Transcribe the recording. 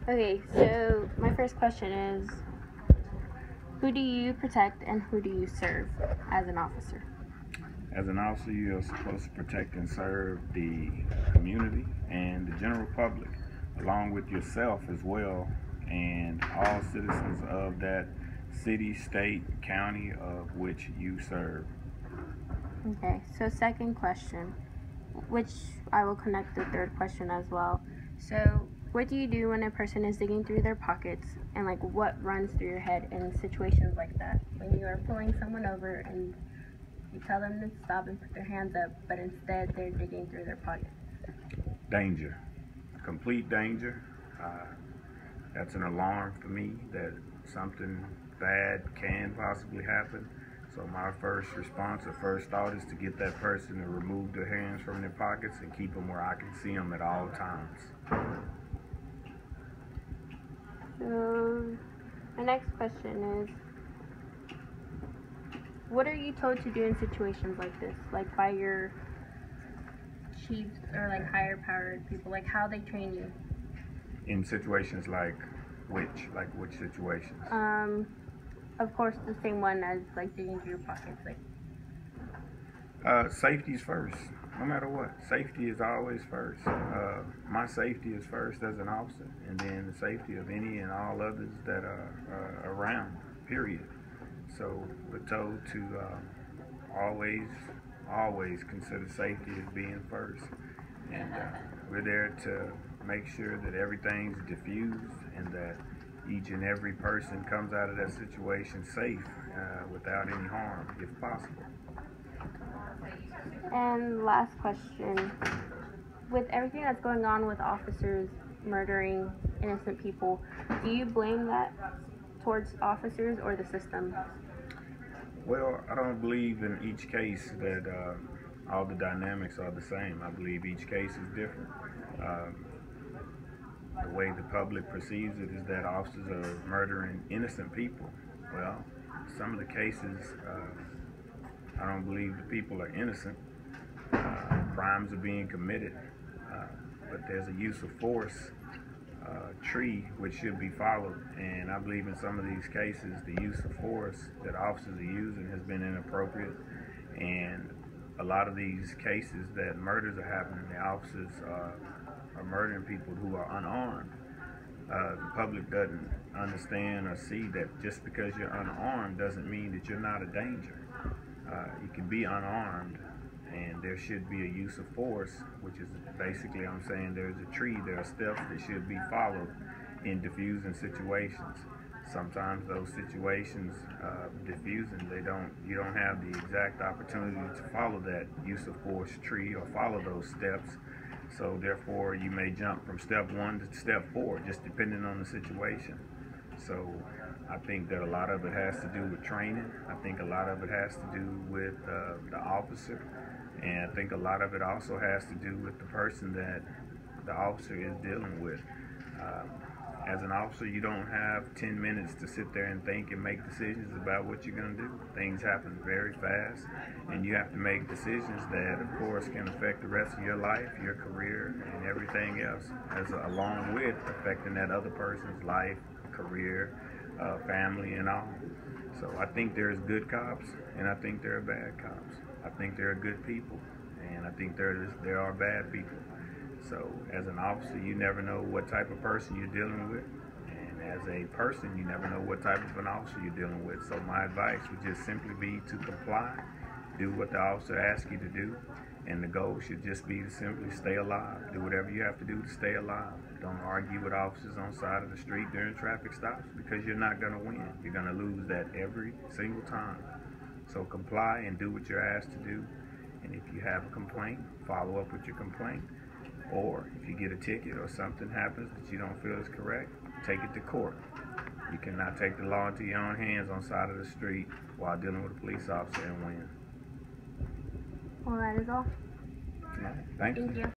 Okay, so my first question is, who do you protect and who do you serve as an officer? As an officer, you're supposed to protect and serve the community and the general public, along with yourself as well, and all citizens of that city, state, county of which you serve. Okay, so second question, which I will connect the third question as well. So, what do you do when a person is digging through their pockets, and like what runs through your head in situations like that? When you are pulling someone over and you tell them to stop and put their hands up, but instead they're digging through their pockets. Danger, complete danger. That's an alarm for me that something bad can possibly happen. So my first response or first thought is to get that person to remove their hands from their pockets and keep them where I can see them at all times. So, my next question is, what are you told to do in situations like this, like by your chiefs or like higher powered people, like how they train you? In situations like which situations? Of course, the same one as like digging through your pockets, like. Safety is first, no matter what. Safety is always first. My safety is first as an officer, and then the safety of any and all others that are around, period. So we're told to always consider safety as being first. And we're there to make sure that everything's diffused and that each and every person comes out of that situation safe without any harm, if possible. And last question, with everything that's going on with officers murdering innocent people, do you blame that towards officers or the system? Well, I don't believe in each case that all the dynamics are the same. I believe each case is different. Um, the way the public perceives it is that officers are murdering innocent people. Well, some of the cases, I don't believe the people are innocent. Crimes are being committed, but there's a use of force tree which should be followed. And I believe in some of these cases, the use of force that officers are using has been inappropriate. And a lot of these cases that murders are happening, the officers are murdering people who are unarmed. The public doesn't understand or see that just because you're unarmed doesn't mean that you're not a danger. You can be unarmed, and there should be a use of force, which is basically, I'm saying there's a tree, there are steps that should be followed in diffusing situations. Sometimes those situations, diffusing, you don't have the exact opportunity to follow that use of force tree or follow those steps. So therefore, you may jump from step one to step four, just depending on the situation. So I think that a lot of it has to do with training. I think a lot of it has to do with the officer. And I think a lot of it also has to do with the person that the officer is dealing with. As an officer, you don't have 10 minutes to sit there and think and make decisions about what you're going to do. Things happen very fast, and you have to make decisions that, of course, can affect the rest of your life, your career, and everything else, along with affecting that other person's life, career, family, and all. So I think there's good cops, and I think there are bad cops. I think there are good people, and I think there are bad people. So as an officer, you never know what type of person you're dealing with. And as a person, you never know what type of an officer you're dealing with. So my advice would just simply be to comply, do what the officer asks you to do. And the goal should just be to simply stay alive. Do whatever you have to do to stay alive. Don't argue with officers on the side of the street during traffic stops, because you're not going to win. You're going to lose that every single time. So comply and do what you're asked to do. And if you have a complaint, follow up with your complaint. Or if you get a ticket or something happens that you don't feel is correct, take it to court. You cannot take the law into your own hands on the side of the street while dealing with a police officer and win. Well, that is all. Thank you. Thank you.